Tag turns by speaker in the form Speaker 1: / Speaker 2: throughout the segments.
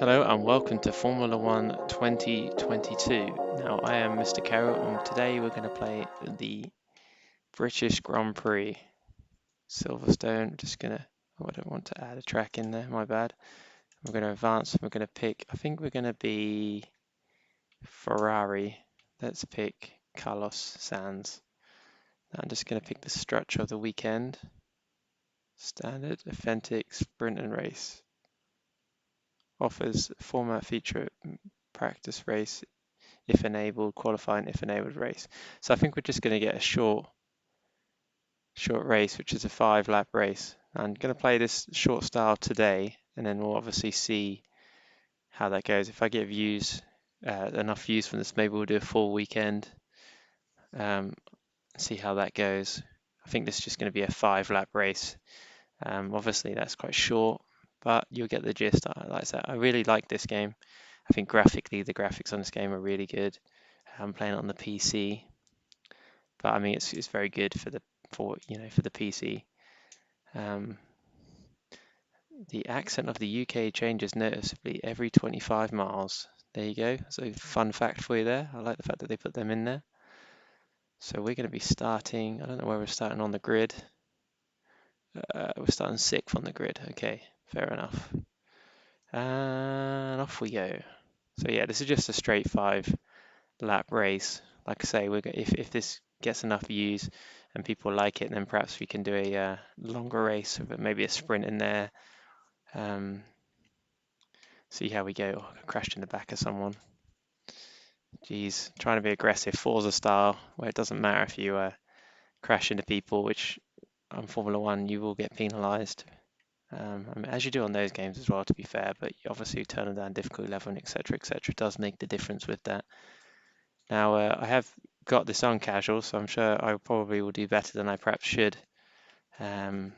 Speaker 1: Hello and welcome to Formula One 2022. Now, I am Mr. Carroll, and today we're going to play the British Grand Prix Silverstone. I don't want to add a track in there, my bad. We're going to advance, we're going to pick, I think we're going to be Ferrari. Let's pick Carlos Sainz. I'm just going to pick the structure of the weekend. Standard, authentic, sprint and race. Offers format feature practice race if enabled, qualifying if enabled race. So I think we're just going to get a short race, which is a 5-lap race. I'm going to play this short style today, and then we'll obviously see how that goes. If I get enough views from this, maybe we'll do a full weekend, see how that goes. I think this is just going to be a 5-lap race. Obviously that's quite short, but you'll get the gist. Like I said, I really like this game. I think graphically the graphics on this game are really good. I'm playing it on the PC, but I mean it's very good for the PC. The accent of the UK changes noticeably every 25 miles. There you go. So fun fact for you there. I like the fact that they put them in there. So we're going to be starting. I don't know where we're starting on the grid. We're starting 6th on the grid. Okay, fair enough. And off we go. So yeah, this is just a straight 5-lap race. Like I say, if this gets enough views and people like it, then perhaps we can do a longer race, but maybe a sprint in there. See how we go. Oh, I crashed in the back of someone. Jeez, trying to be aggressive, Forza style, where it doesn't matter if you crash into people, which on Formula One you will get penalised. I mean, as you do on those games as well, to be fair, but obviously turning down difficulty level and etc. does make the difference with that. Now, I have got this on casual, so I'm sure I probably will do better than I perhaps should. But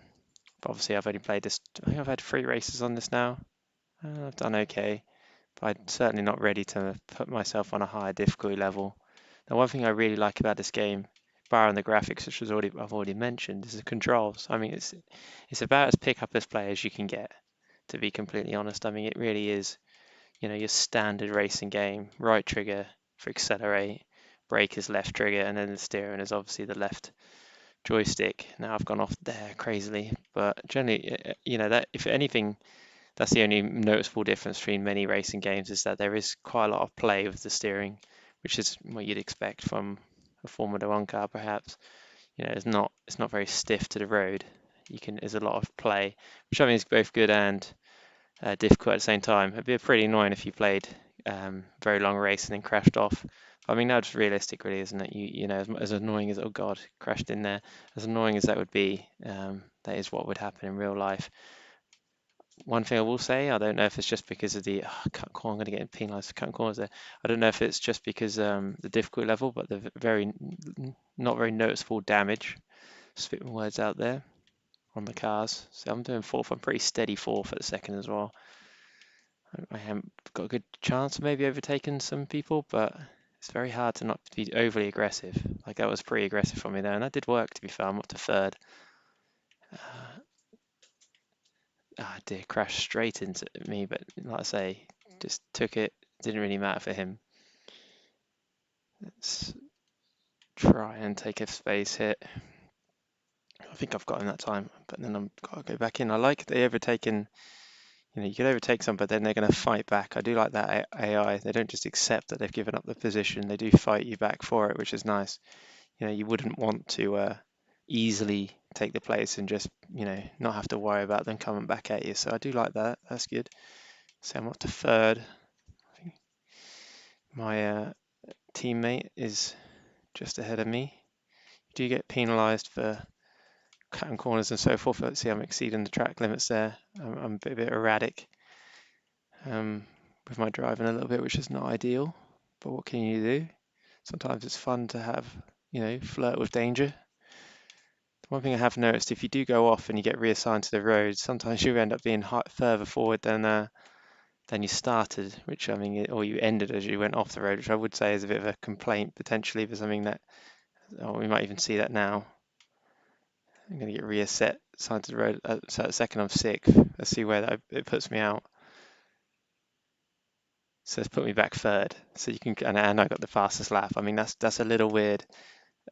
Speaker 1: obviously, I've only played this. I think I've had 3 races on this now. I've done okay, but I'm certainly not ready to put myself on a higher difficulty level. Now, one thing I really like about this game, barring the graphics, which I've already mentioned, is the controls. I mean, it's about as pick up as play as you can get, to be completely honest. I mean, it really is, your standard racing game. Right trigger for accelerate, brake is left trigger, and then the steering is obviously the left joystick. Now I've gone off there crazily, but generally, that if anything, that's the only noticeable difference between many racing games, is that there is quite a lot of play with the steering, which is what you'd expect from a Formula One car, perhaps. It's not very stiff to the road. There's a lot of play, which I mean is both good and difficult at the same time. It'd be pretty annoying if you played very long race and then crashed off. I mean, that's realistic, really, isn't it? As annoying as, oh God, crashed in there, as annoying as that would be, that is what would happen in real life. One thing I will say, I don't know if it's just because of the cut corner, I'm going to get penalised for cutting corners there. I don't know if it's just because the difficulty level, but the not very noticeable damage. Spit my words out there on the cars. So I'm doing 4th. I'm pretty steady 4th at the second as well. I haven't got a good chance of maybe overtaking some people, but it's very hard to not be overly aggressive. Like that was pretty aggressive from me there, and that did work, to be fair. I'm up to 3rd. Dear, crashed straight into me, but like I say, just took it. Didn't really matter for him. Let's try and take a space hit. I think I've got him that time, but then I've got to go back in. I like the overtaking. You can overtake some, but then they're going to fight back. I do like that AI. They don't just accept that they've given up the position. They do fight you back for it, which is nice. You wouldn't want to easily take the place and just, not have to worry about them coming back at you. So I do like that. That's good. So I'm up to 3rd. My teammate is just ahead of me. You do get penalised for cutting corners and so forth. Let's see, I'm exceeding the track limits there. I'm a bit erratic with my driving a little bit, which is not ideal. But what can you do? Sometimes it's fun to have, flirt with danger. One thing I have noticed, if you do go off and you get reassigned to the road, sometimes you end up being further forward than you started, which I mean, or you ended as you went off the road, which I would say is a bit of a complaint potentially for something that, we might even see that now. I'm going to get reset side to the road. So at second I'm 6th. Let's see where it puts me out. So it's put me back third. So you can, and I got the fastest lap. I mean, that's a little weird.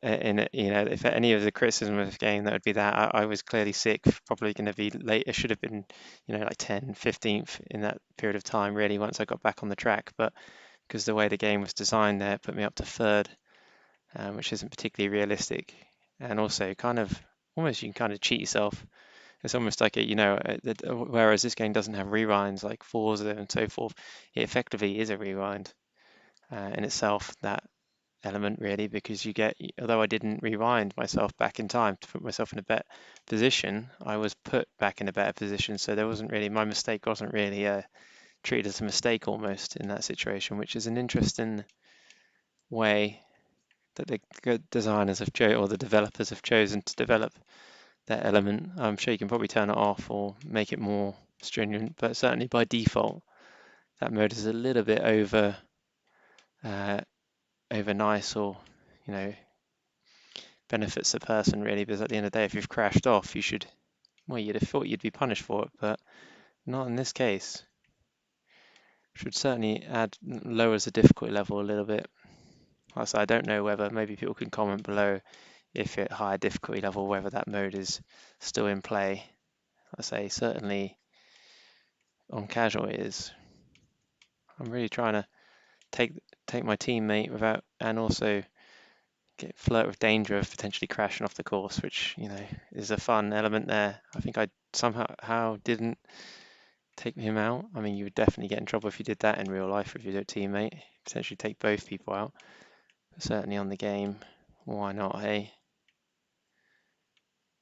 Speaker 1: If any of the criticism of the game, that would be that I was clearly sick, probably going to be late. It should have been, like 10, 15th in that period of time, really, once I got back on the track. But because the way the game was designed there, it put me up to third, which isn't particularly realistic. And also, kind of, almost you can kind of cheat yourself. It's almost like whereas this game doesn't have rewinds like Forza and so forth, it effectively is a rewind in itself. That element really, because although I didn't rewind myself back in time to put myself in a better position, I was put back in a better position. So my mistake wasn't really treated as a mistake almost in that situation, which is an interesting way that the good designers or the developers have chosen to develop that element. I'm sure you can probably turn it off or make it more stringent, but certainly by default, that mode is a little bit uh, over nice, or you know benefits the person really, because at the end of the day, if you've crashed off, you'd have thought you'd be punished for it, but not in this case. Should certainly lowers the difficulty level a little bit. Like I said, I don't know whether, maybe people can comment below if at higher difficulty level, whether that mode is still in play. I say certainly on casual it is. I'm really trying to take my teammate without, and also flirt with danger of potentially crashing off the course, which is a fun element there. I think I somehow didn't take him out. I mean, you would definitely get in trouble if you did that in real life if you do teammate. Potentially take both people out. But certainly on the game, why not, hey?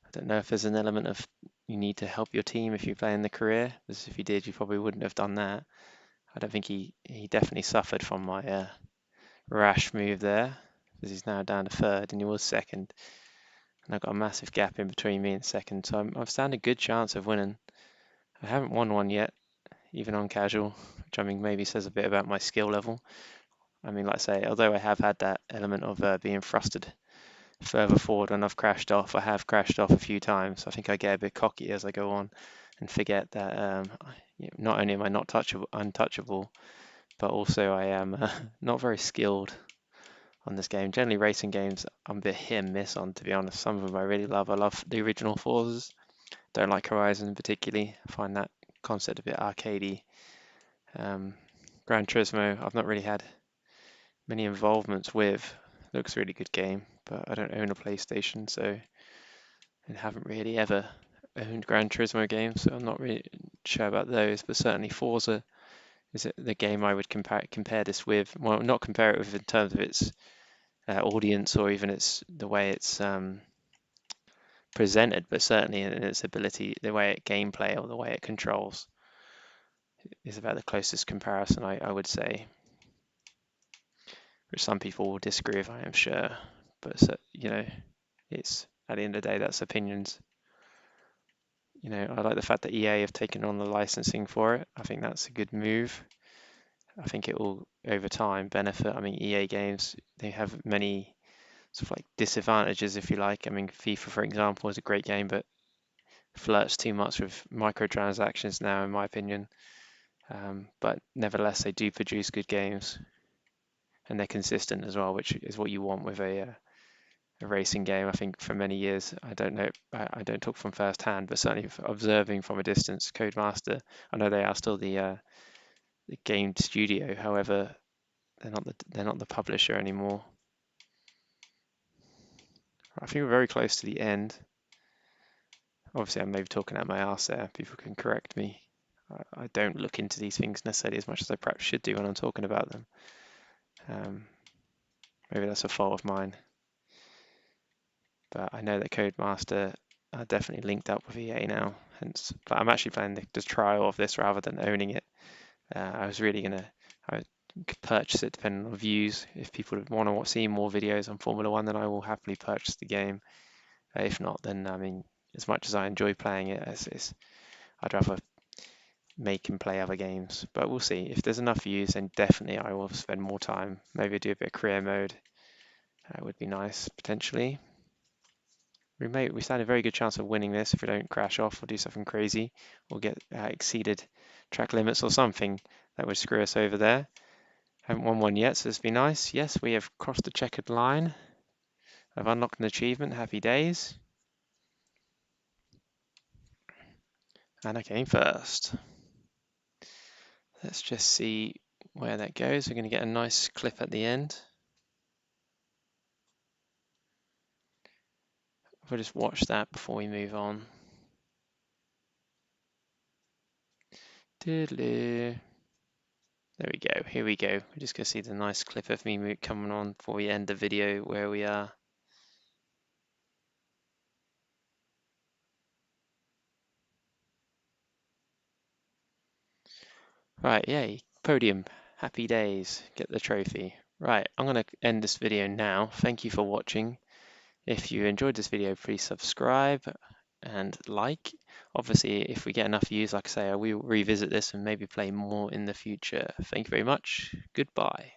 Speaker 1: I don't know if there's an element of you need to help your team if you play in the career, because if you did, you probably wouldn't have done that. I don't think he definitely suffered from my rash move there, because he's now down to third and he was second. And I've got a massive gap in between me and second, so I've stand a good chance of winning. I haven't won one yet, even on casual, which I mean maybe says a bit about my skill level. I mean, like I say, although I have had that element of being thrusted further forward when I've crashed off, I have crashed off a few times. I think I get a bit cocky as I go on and forget that not only am I not untouchable, but also I am not very skilled on this game. Generally, racing games I'm a bit hit and miss on, to be honest. Some of them I really love. I love the original Forzas. Don't like Horizon particularly. I find that concept a bit arcadey. Gran Turismo, I've not really had many involvements with. Looks a really good game, but I don't own a PlayStation, so I haven't really ever owned Gran Turismo games, so I'm not really sure about those. But certainly Forza is the game I would compare this with. Well, not compare it with in terms of its audience or even the way it's presented, but certainly in its ability, the way it gameplay or the way it controls is about the closest comparison I would say. Which some people will disagree with, I am sure, but it's at the end of the day, that's opinions. I like the fact that EA have taken on the licensing for it. I think that's a good move. I think it will over time benefit. I mean, EA games, they have many sort of like disadvantages, if you like. I mean, FIFA, for example, is a great game, but flirts too much with microtransactions now, in my opinion. But nevertheless, they do produce good games, and they're consistent as well, which is what you want with a racing game. I think for many years, I don't know, I don't talk from first hand, but certainly observing from a distance, Codemaster, I know they are still the game studio. However, they're not the publisher anymore. I think we're very close to the end. Obviously, I'm maybe talking out my arse there. People can correct me. I don't look into these things necessarily as much as I perhaps should do when I'm talking about them. Maybe that's a fault of mine. But I know that Codemaster are definitely linked up with EA now. Hence, but I'm actually playing the trial of this rather than owning it. I was really I could purchase it depending on views. If people want to see more videos on Formula One, then I will happily purchase the game. If not, then I mean, as much as I enjoy playing it, I'd rather make and play other games. But we'll see. If there's enough views, then definitely I will spend more time. Maybe do a bit of career mode. That would be nice, potentially. We stand a very good chance of winning this if we don't crash off or do something crazy or get exceeded track limits or something That would screw us over there. Haven't won one yet, so this would be nice. Yes, we have crossed the checkered line. I've unlocked an achievement. Happy days. And I came first. Let's just see where that goes. We're going to get a nice clip at the end. We'll just watch that before we move on. There we go. Here we go. We're just going to see the nice clip of me coming on before we end the video where we are. Right, yay. Podium. Happy days. Get the trophy. Right, I'm going to end this video now. Thank you for watching. If you enjoyed this video, please subscribe and like. Obviously, if we get enough views, like I say, I will revisit this and maybe play more in the future. Thank you very much. Goodbye.